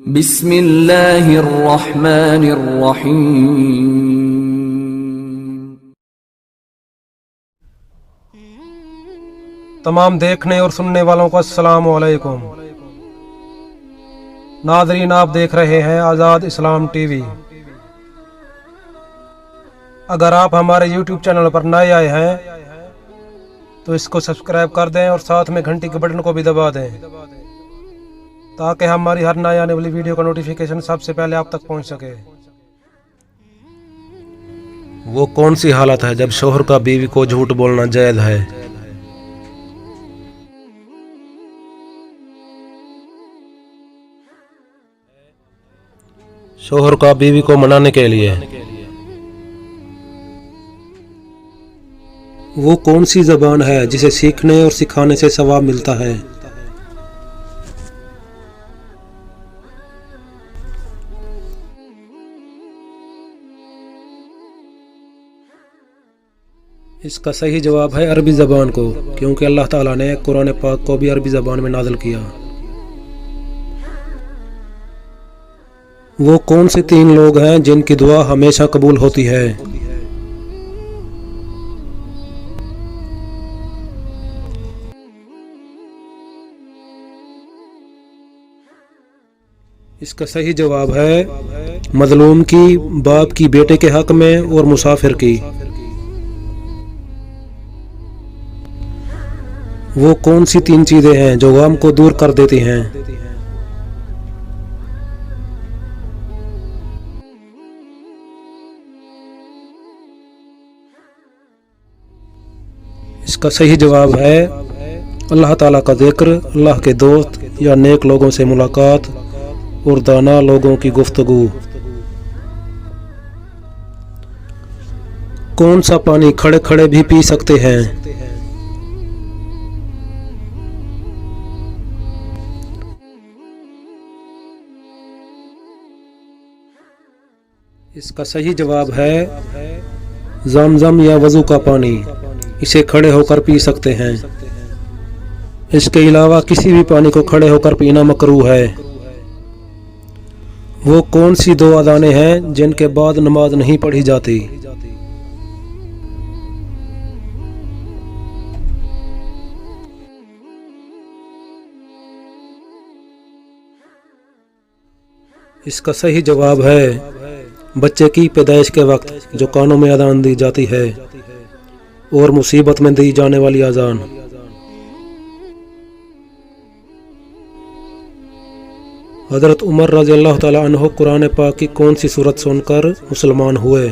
بسم اللہ الرحمن الرحیم۔ تمام دیکھنے اور سننے والوں کو السلام علیکم۔ ناظرین، آپ دیکھ رہے ہیں آزاد اسلام ٹی وی۔ اگر آپ ہمارے یوٹیوب چینل پر نئے آئے ہیں تو اس کو سبسکرائب کر دیں اور ساتھ میں گھنٹی کے بٹن کو بھی دبا دیں تاکہ ہماری ہر نئی آنے والی ویڈیو کا نوٹیفیکیشن سب سے پہلے آپ تک پہنچ سکے۔ وہ کون سی حالت ہے جب شوہر کا بیوی کو جھوٹ بولنا جائز ہے؟ شوہر کا بیوی کو منانے کے لیے وہ کون سی زبان ہے جسے سیکھنے اور سکھانے سے ثواب ملتا ہے؟ اس کا صحیح جواب ہے عربی زبان کو، کیونکہ اللہ تعالیٰ نے قرآن پاک کو بھی عربی زبان میں نازل کیا۔ وہ کون سے تین لوگ ہیں جن کی دعا ہمیشہ قبول ہوتی ہے؟ اس کا صحیح جواب ہے مظلوم کی، باپ کی بیٹے کے حق میں اور مسافر کی۔ وہ کون سی تین چیزیں ہیں جو غم کو دور کر دیتی ہیں؟ اس کا صحیح جواب ہے اللہ تعالیٰ کا ذکر، اللہ کے دوست یا نیک لوگوں سے ملاقات اور دانا لوگوں کی گفتگو۔ کون سا پانی کھڑے کھڑے بھی پی سکتے ہیں؟ اس کا صحیح جواب ہے زمزم یا وضو کا پانی، اسے کھڑے ہو کر پی سکتے ہیں۔ اس کے علاوہ کسی بھی پانی کو کھڑے ہو کر پینا مکروہ ہے۔ وہ کون سی دو اذانیں ہیں جن کے بعد نماز نہیں پڑھی جاتی؟ اس کا صحیح جواب ہے بچے کی پیدائش کے وقت جو کانوں میں اذان دی جاتی ہے اور مصیبت میں دی جانے والی اذان۔ حضرت عمر رضی اللہ تعالی عنہ قرآن پاک کی کون سی سورت سن کر مسلمان ہوئے؟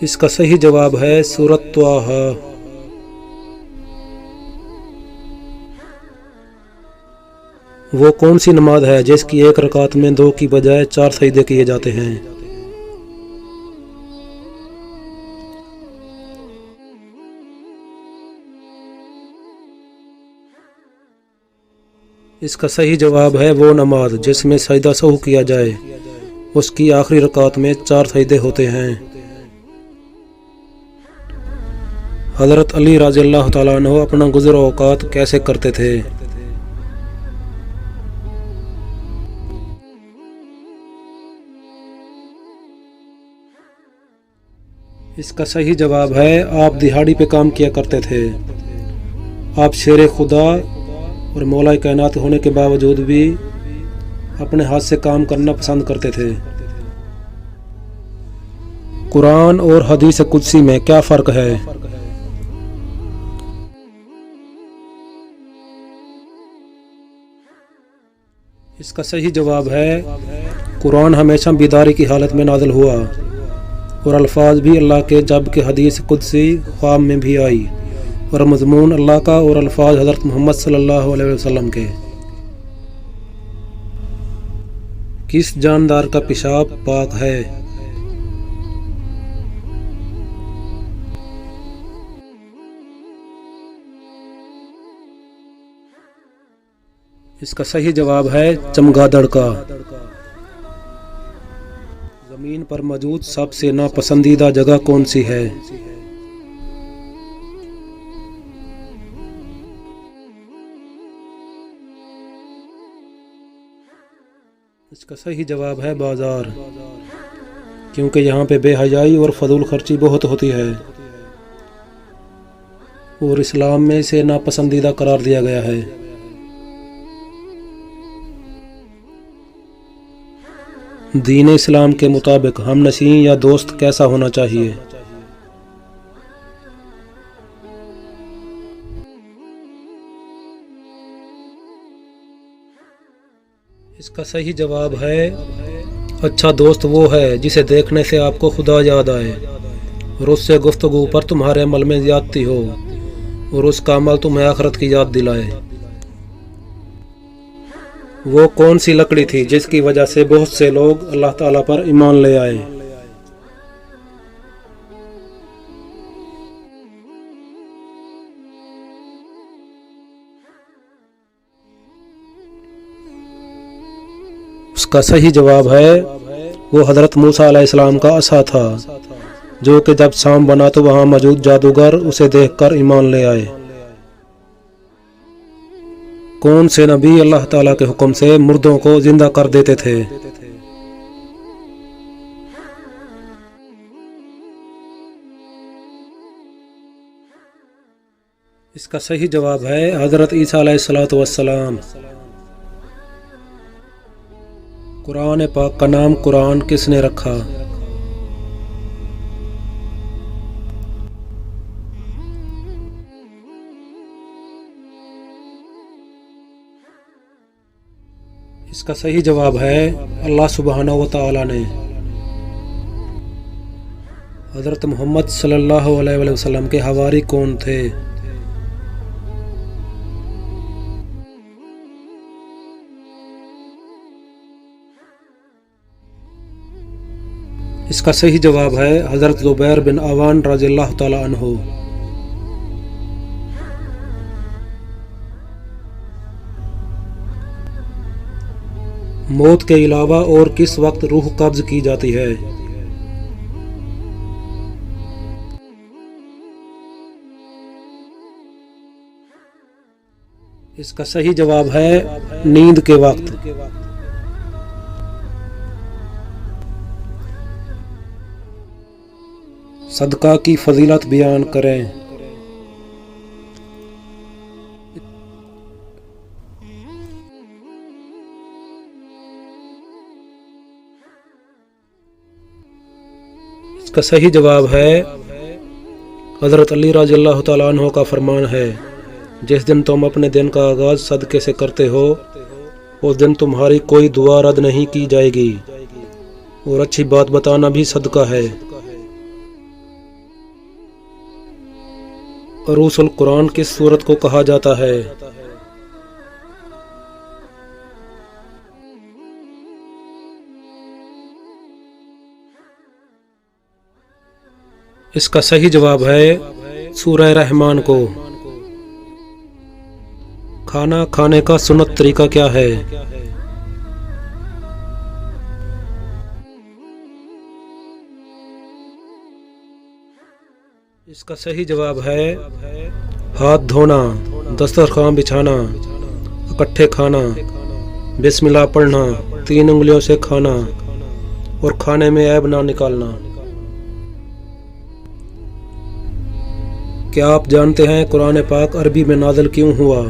اس کا صحیح جواب ہے سورۃ طٰہٰ۔ وہ کون سی نماز ہے جس کی ایک رکعت میں 2 کی بجائے 4 سجدے کیے جاتے ہیں؟ اس کا صحیح جواب ہے وہ نماز جس میں سجدہ سہو کیا جائے، اس کی آخری رکعت میں 4 سجدے ہوتے ہیں۔ حضرت علی رضی اللہ تعالیٰ عنہ اپنا گزر اوقات کیسے کرتے تھے؟ اس کا صحیح جواب ہے آپ دہاڑی پہ کام کیا کرتے تھے۔ آپ شیر خدا اور مولا کائنات ہونے کے باوجود بھی اپنے ہاتھ سے کام کرنا پسند کرتے تھے۔ قرآن اور حدیث قدسی میں کیا فرق ہے؟ اس کا صحیح جواب ہے قرآن ہمیشہ بیداری کی حالت میں نازل ہوا اور الفاظ بھی اللہ کے، جبکہ حدیث قدسی خواب میں بھی آئی اور مضمون اللہ کا اور الفاظ حضرت محمد صلی اللہ علیہ وسلم کے۔ کس جاندار کا پیشاب پاک ہے؟ اس کا صحیح جواب ہے چمگادڑ کا۔ زمین پر موجود سب سے ناپسندیدہ جگہ کون سی ہے؟ اس کا صحیح جواب ہے بازار، کیونکہ یہاں پہ بے حیائی اور فضول خرچی بہت ہوتی ہے، اور اسلام میں اسے ناپسندیدہ قرار دیا گیا ہے۔ دین اسلام کے مطابق ہم نشین یا دوست کیسا ہونا چاہیے؟ اس کا صحیح جواب ہے اچھا دوست وہ ہے جسے دیکھنے سے آپ کو خدا یاد آئے اور اس سے گفتگو پر تمہارے عمل میں زیادتی ہو اور اس کا عمل تمہیں آخرت کی یاد دلائے۔ وہ کون سی لکڑی تھی جس کی وجہ سے بہت سے لوگ اللہ تعالیٰ پر ایمان لے آئے؟ اس کا صحیح جواب ہے وہ حضرت موسیٰ علیہ السلام کا عصا تھا، جو کہ جب شام بنا تو وہاں موجود جادوگر اسے دیکھ کر ایمان لے آئے۔ کون سے نبی اللہ تعالیٰ کے حکم سے مردوں کو زندہ کر دیتے تھے؟ اس کا صحیح جواب ہے حضرت عیسیٰ علیہ السلام۔ قرآن پاک کا نام قرآن کس نے رکھا؟ اس کا صحیح جواب ہے اللہ سبحانہ و تعالی نے۔ حضرت محمد صلی اللہ علیہ وسلم کے حواری کون تھے؟ اس کا صحیح جواب ہے حضرت زبیر بن عوان رضی اللہ تعالی عنہ۔ موت کے علاوہ اور کس وقت روح قبض کی جاتی ہے؟ اس کا صحیح جواب ہے نیند کے وقت۔ صدقہ کی فضیلت بیان کریں۔ اس کا صحیح جواب ہے حضرت علی رضی اللہ تعالیٰ عنہ کا فرمان ہے جس دن تم اپنے دن کا آغاز صدقے سے کرتے ہو اس دن تمہاری کوئی دعا رد نہیں کی جائے گی، اور اچھی بات بتانا بھی صدقہ ہے۔ عروس القرآن کس سورت کو کہا جاتا ہے؟ اس کا صحیح جواب ہے سورہ رحمان کو۔ کھانا کھانے کا سنت طریقہ کیا ہے؟ اس کا صحیح جواب ہے ہاتھ دھونا، دسترخوان بچھانا، اکٹھے کھانا، بسم اللہ پڑھنا، 3 انگلیوں سے کھانا اور کھانے میں عیب نہ نکالنا۔ کیا آپ جانتے ہیں قرآن پاک عربی میں نازل کیوں ہوا؟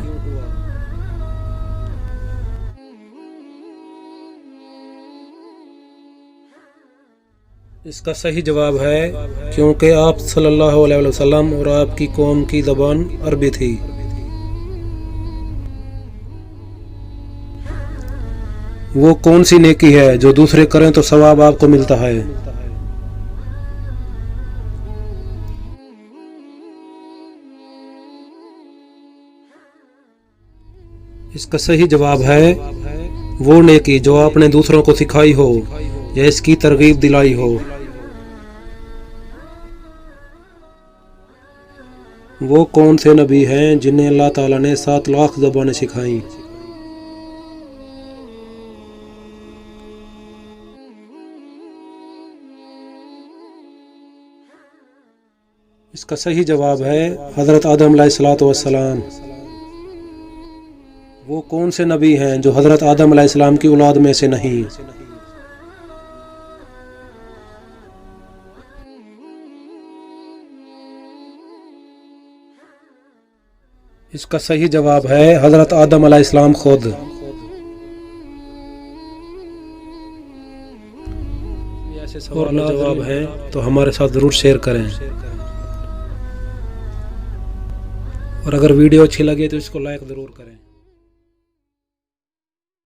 اس کا صحیح جواب ہے کیونکہ آپ صلی اللہ علیہ وسلم اور آپ کی قوم کی زبان عربی تھی۔ وہ کون سی نیکی ہے جو دوسرے کریں تو ثواب آپ کو ملتا ہے؟ اس کا صحیح جواب ہے وہ نیکی جو آپ نے دوسروں کو سکھائی ہو یا اس کی ترغیب دلائی ہو۔ وہ کون سے نبی ہیں جنہیں اللہ تعالیٰ نے 7 لاکھ زبانیں سکھائیں؟ اس کا صحیح جواب ہے حضرت آدم علیہ الصلوۃ والسلام۔ وہ کون سے نبی ہیں جو حضرت آدم علیہ السلام کی اولاد میں سے نہیں؟ اس کا صحیح جواب ہے حضرت آدم علیہ السلام خود۔ ایسے سوال و جواب ہیں تو ہمارے ساتھ ضرور شیئر کریں، اور اگر ویڈیو اچھی لگے تو اس کو لائک ضرور کریں۔